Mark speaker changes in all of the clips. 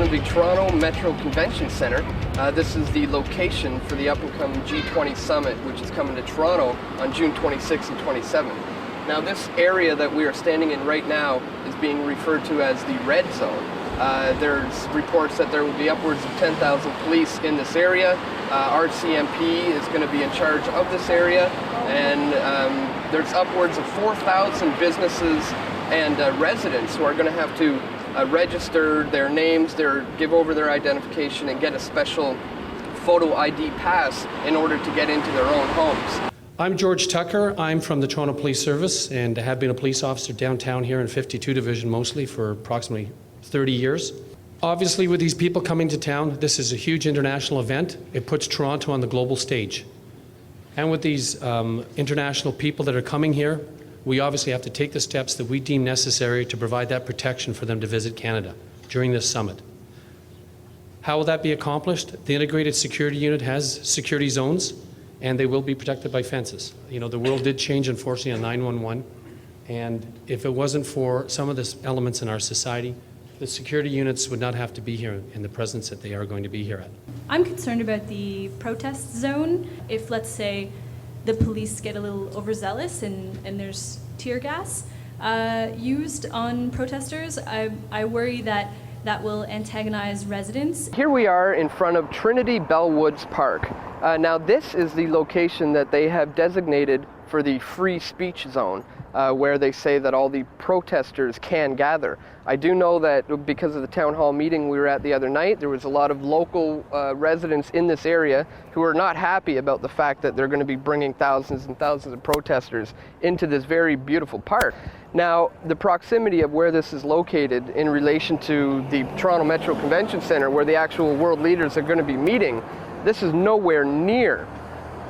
Speaker 1: in the Toronto Metro Convention Centre. This is the location for the up-and-coming G20 summit, which is coming to Toronto on June 26 and 27. Now, this area that we are standing in right now is being referred to as the red zone. There's reports that there will be upwards of 10,000 police in this area. RCMP is going to be in charge of this area, and there's upwards of 4,000 businesses and residents who are going to have to register their names, give over their identification, and get a special photo ID pass in order to get into their own homes.
Speaker 2: I'm George Tucker. I'm from the Toronto Police Service and have been a police officer downtown here in 52 Division mostly for approximately 30 years. Obviously, with these people coming to town, this is a huge international event. It puts Toronto on the global stage. And with these international people that are coming here, we obviously have to take the steps that we deem necessary to provide that protection for them to visit Canada during this summit. How will that be accomplished? The integrated security unit has security zones, and they will be protected by fences. You know, the world did change, unfortunately, on 9/11, and if it wasn't for some of the elements in our society, the security units would not have to be here in the presence that they are going to be here at.
Speaker 3: I'm concerned about the protest zone. If, let's say, the police get a little overzealous and there's tear gas used on protesters, I worry that that will antagonize residents.
Speaker 1: Here we are in front of Trinity Bellwoods Park. Now this is the location that they have designated for the free speech zone, where they say that all the protesters can gather. I do know that because of the town hall meeting we were at the other night, there was a lot of local residents in this area who are not happy about the fact that they're going to be bringing thousands and thousands of protesters into this very beautiful park. Now, the proximity of where this is located in relation to the Toronto Metro Convention Centre, where the actual world leaders are going to be meeting, this is nowhere near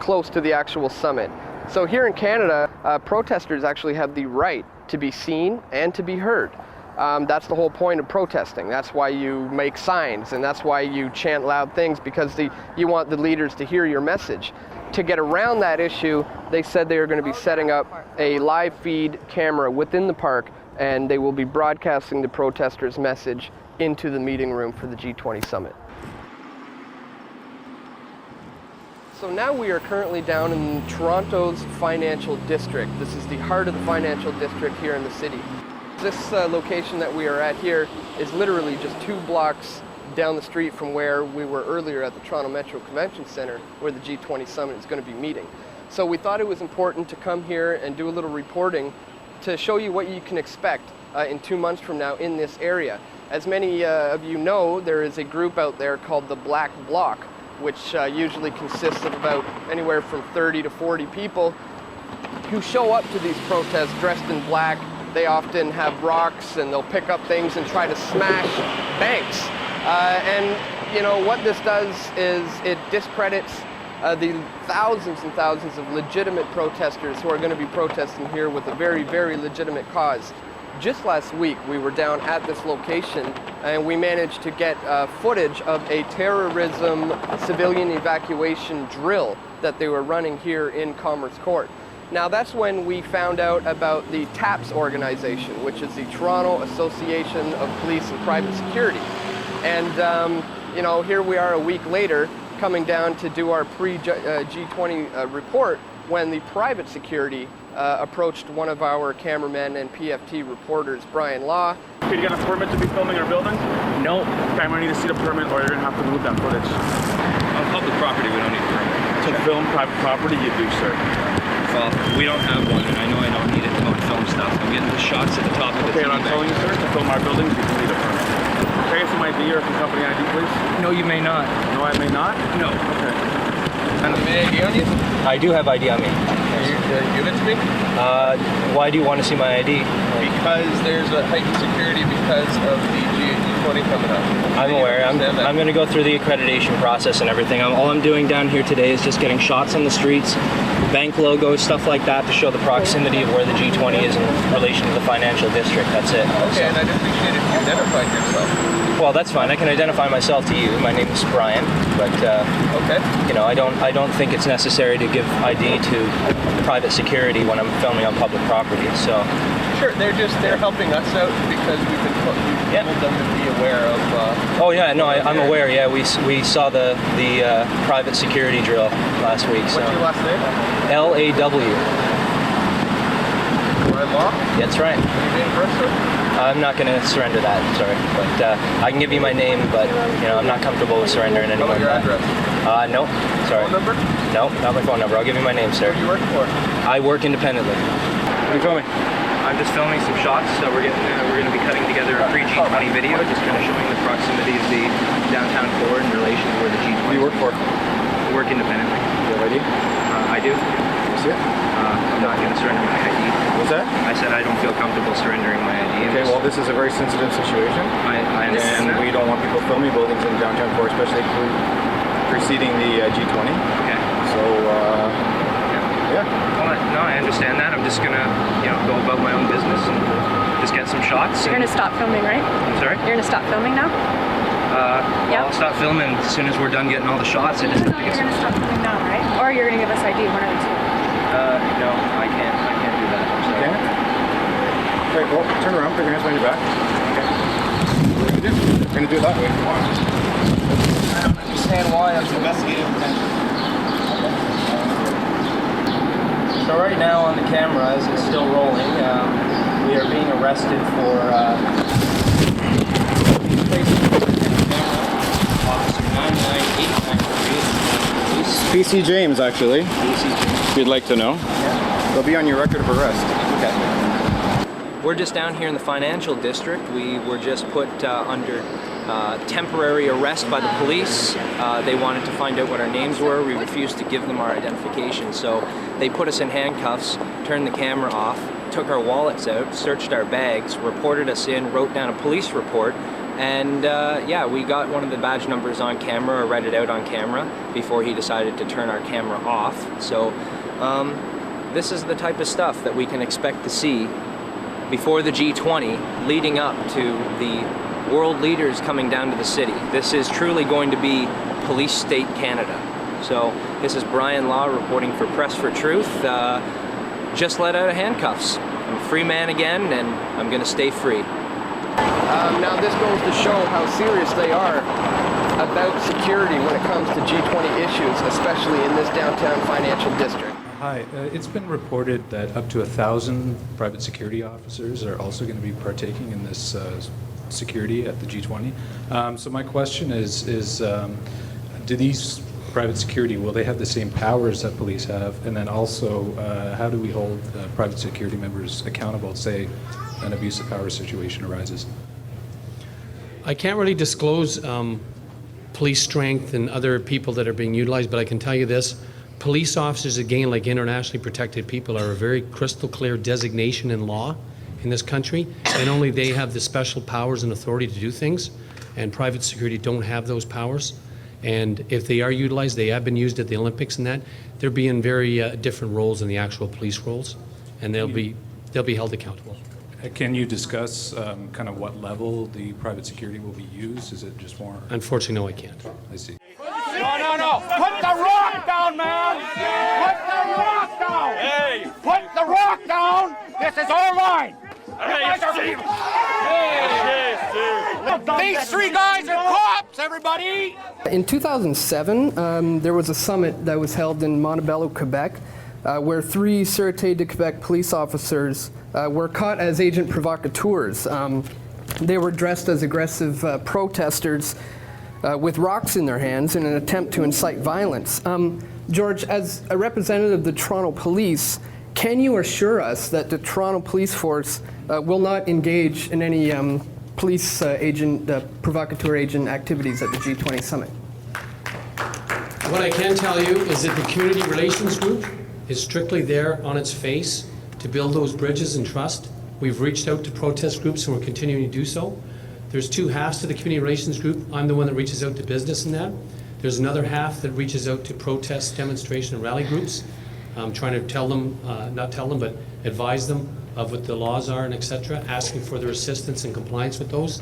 Speaker 1: close to the actual summit. So here in Canada, protesters actually have the right to be seen and to be heard. That's the whole point of protesting. That's why you make signs, and that's why you chant loud things, because you want the leaders to hear your message. To get around that issue, they said they are going to be setting up a live feed camera within the park, and they will be broadcasting the protesters' message into the meeting room for the G20 summit. So now we are currently down in Toronto's financial district. This is the heart of the financial district here in the city. This location that we are at here is literally just 2 blocks down the street from where we were earlier at the Toronto Metro Convention Centre, where the G20 summit is going to be meeting. So we thought it was important to come here and do a little reporting to show you what you can expect in 2 months from now in this area. As many of you know, there is a group out there called the Black Bloc, which usually consists of about anywhere from 30 to 40 people who show up to these protests dressed in black. They often have rocks, and they'll pick up things and try to smash banks. And you know what this does is it discredits the thousands and thousands of legitimate protesters who are going to be protesting here with a very, very legitimate cause. Just last week, we were down at this location, and we managed to get footage of a terrorism civilian evacuation drill that they were running here in Commerce Court. Now, that's when we found out about the TAPS organization, which is the Toronto Association of Police and Private Security. And, you know, here we are a week later, coming down to do our pre-G20 report, when the private security approached one of our cameramen and PFT reporters, Bryan Law.
Speaker 4: Did you get a permit to be filming your building?
Speaker 5: No.
Speaker 4: Okay, I'm gonna need to see the permit, or you're gonna have to remove that footage.
Speaker 5: On public property, we don't need a permit.
Speaker 4: To film private property, you do, sir.
Speaker 5: Well, we don't have one, and I know I don't need it to go and film stuff. I'm getting the shots at the top of the
Speaker 4: Okay, and I'm telling you, sir, to film our buildings, you need a permit. Okay, some ID or some company ID, please.
Speaker 5: No, you may not.
Speaker 4: No, I may not?
Speaker 5: No.
Speaker 4: Okay.
Speaker 1: And the ID on you?
Speaker 5: I do have ID on me.
Speaker 1: Can you give it to me?
Speaker 5: Why do you want to see my ID?
Speaker 1: Because there's a heightened security because of the G20 coming up.
Speaker 5: I'm aware. I'm going to go through the accreditation process and everything. All I'm doing down here today is just getting shots on the streets, bank logos, stuff like that, to show the proximity of where the G20 is in relation to the financial district. That's it.
Speaker 1: Okay, and I'd appreciate if you identified yourself.
Speaker 5: Well, that's fine. I can identify myself to you. My name is Bryan, but
Speaker 1: okay.
Speaker 5: You know, I don't think it's necessary to give ID to private security when I'm filming on public property. So
Speaker 1: Sure, they're helping us out because we've told them to be aware of.
Speaker 5: Oh yeah, no, I'm aware. Yeah, we saw the private security drill last week. So.
Speaker 1: What's your last name?
Speaker 5: LAW.
Speaker 1: Bryan Law?
Speaker 5: That's right.
Speaker 1: Your name first, sir?
Speaker 5: I'm not going to surrender that, sorry. But I can give you my name, but I'm not comfortable with surrendering any
Speaker 1: How
Speaker 5: more
Speaker 1: about
Speaker 5: than
Speaker 1: your
Speaker 5: that.
Speaker 1: address?
Speaker 5: No, sorry.
Speaker 1: Phone number?
Speaker 5: No, not my phone number. I'll give you my name, sir.
Speaker 1: Who do you work for?
Speaker 5: I work independently. What are you filming? I'm just filming some shots. So we're going to be cutting together a pre-G20 video, just kind of showing the proximity of the downtown core in relation to where the G20.
Speaker 4: Who do you work for?
Speaker 5: I work independently.
Speaker 4: You have ID?
Speaker 5: I do.
Speaker 4: See it?
Speaker 5: I'm not going to surrender my ID.
Speaker 4: What's that?
Speaker 5: I said I don't feel comfortable surrendering my ID.
Speaker 4: Okay, well, this is a very sensitive situation.
Speaker 5: I understand
Speaker 4: And
Speaker 5: that.
Speaker 4: we don't want people filming buildings in downtown core, especially preceding the G20.
Speaker 5: Okay.
Speaker 4: So, yeah.
Speaker 5: Well, no, I understand that. I'm just gonna, go about my own business and just get some shots.
Speaker 6: You're gonna stop filming, right?
Speaker 5: I'm sorry?
Speaker 6: You're gonna stop filming now? Yeah.
Speaker 5: I'll stop filming as soon as we're done getting all the shots. I just have to
Speaker 6: You're
Speaker 5: get some.
Speaker 6: gonna stop filming now, right? Or you're gonna give us ID, one of the two.
Speaker 5: No, I can't do that. I'm sorry.
Speaker 4: Okay. Okay, well, turn around, put your hands behind your back. Okay. What are you gonna do? You're gonna do it that way if you want.
Speaker 5: I don't understand why I'm investigating potential. So right now on the camera, as it's still rolling, we are being arrested for Officer 99893.
Speaker 4: PC James, actually, if you'd like to know.
Speaker 5: Yeah.
Speaker 4: They'll be on your record of arrest.
Speaker 5: Okay. We're just down here in the financial district. We were just put under temporary arrest by the police. They wanted to find out what our names were. We refused to give them our identification. So they put us in handcuffs, turned the camera off, took our wallets out, searched our bags, reported us in, wrote down a police report, and we got one of the badge numbers on camera, or read it out on camera, before he decided to turn our camera off. So this is the type of stuff that we can expect to see before the G20, leading up to the world leaders coming down to the city. This is truly going to be police state Canada. So this is Bryan Law reporting for Press for Truth. Just let out of handcuffs. I'm a free man again, and I'm going to stay free.
Speaker 1: Now this goes to show how serious they are about security when it comes to G20 issues, especially in this downtown financial district.
Speaker 7: Hi, it's been reported that up to 1,000 private security officers are also going to be partaking in this security at the G20. So my question is do these private security, will they have the same powers that police have? And then also, how do we hold private security members accountable, say an abuse of power situation arises?
Speaker 2: I can't really disclose police strength and other people that are being utilized, but I can tell you this. Police officers, again, like internationally protected people, are a very crystal clear designation in law in this country, and only they have the special powers and authority to do things, and private security don't have those powers. And if they are utilized, they have been used at the Olympics and that, they're being very different roles than the actual police roles, and they'll be held accountable.
Speaker 7: Can you discuss kind of what level the private security will be used? Is it just more?
Speaker 2: Unfortunately, no, I can't.
Speaker 7: I see.
Speaker 8: No. Put the rock down, man. Put the rock down. Hey. Put the rock down. This is our line. Hey, Steve. Hey, these three guys are cops, everybody.
Speaker 1: In 2007, there was a summit that was held in Montebello, Quebec, where 3 Sûreté de Quebec police officers were caught as agent provocateurs. They were dressed as aggressive protesters with rocks in their hands in an attempt to incite violence. George, as a representative of the Toronto Police, can you assure us that the Toronto Police Force will not engage in any police provocateur agent activities at the G20 summit?
Speaker 2: What I can tell you is that the community relations group is strictly there on its face to build those bridges and trust. We've reached out to protest groups and we're continuing to do so. There's 2 halves to the community relations group. I'm the one that reaches out to business in that. There's another half that reaches out to protest, demonstration, and rally groups, trying to tell them, not tell them, but advise them of what the laws are and et cetera, asking for their assistance and compliance with those.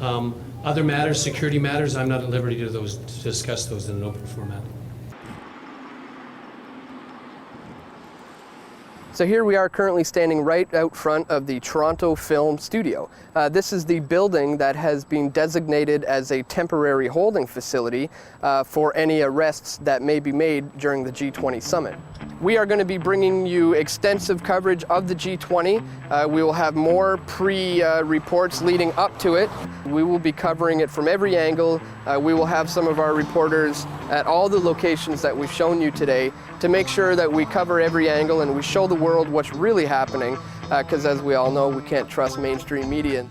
Speaker 2: Other matters, security matters, I'm not at liberty to discuss those in an open format.
Speaker 1: So here we are currently standing right out front of the Toronto Film Studio. This is the building that has been designated as a temporary holding facility for any arrests that may be made during the G20 summit. We are going to be bringing you extensive coverage of the G20. We will have more pre-reports leading up to it. We will be covering it from every angle. We will have some of our reporters at all the locations that we've shown you today to make sure that we cover every angle and we show the world what's really happening, because as we all know, we can't trust mainstream media.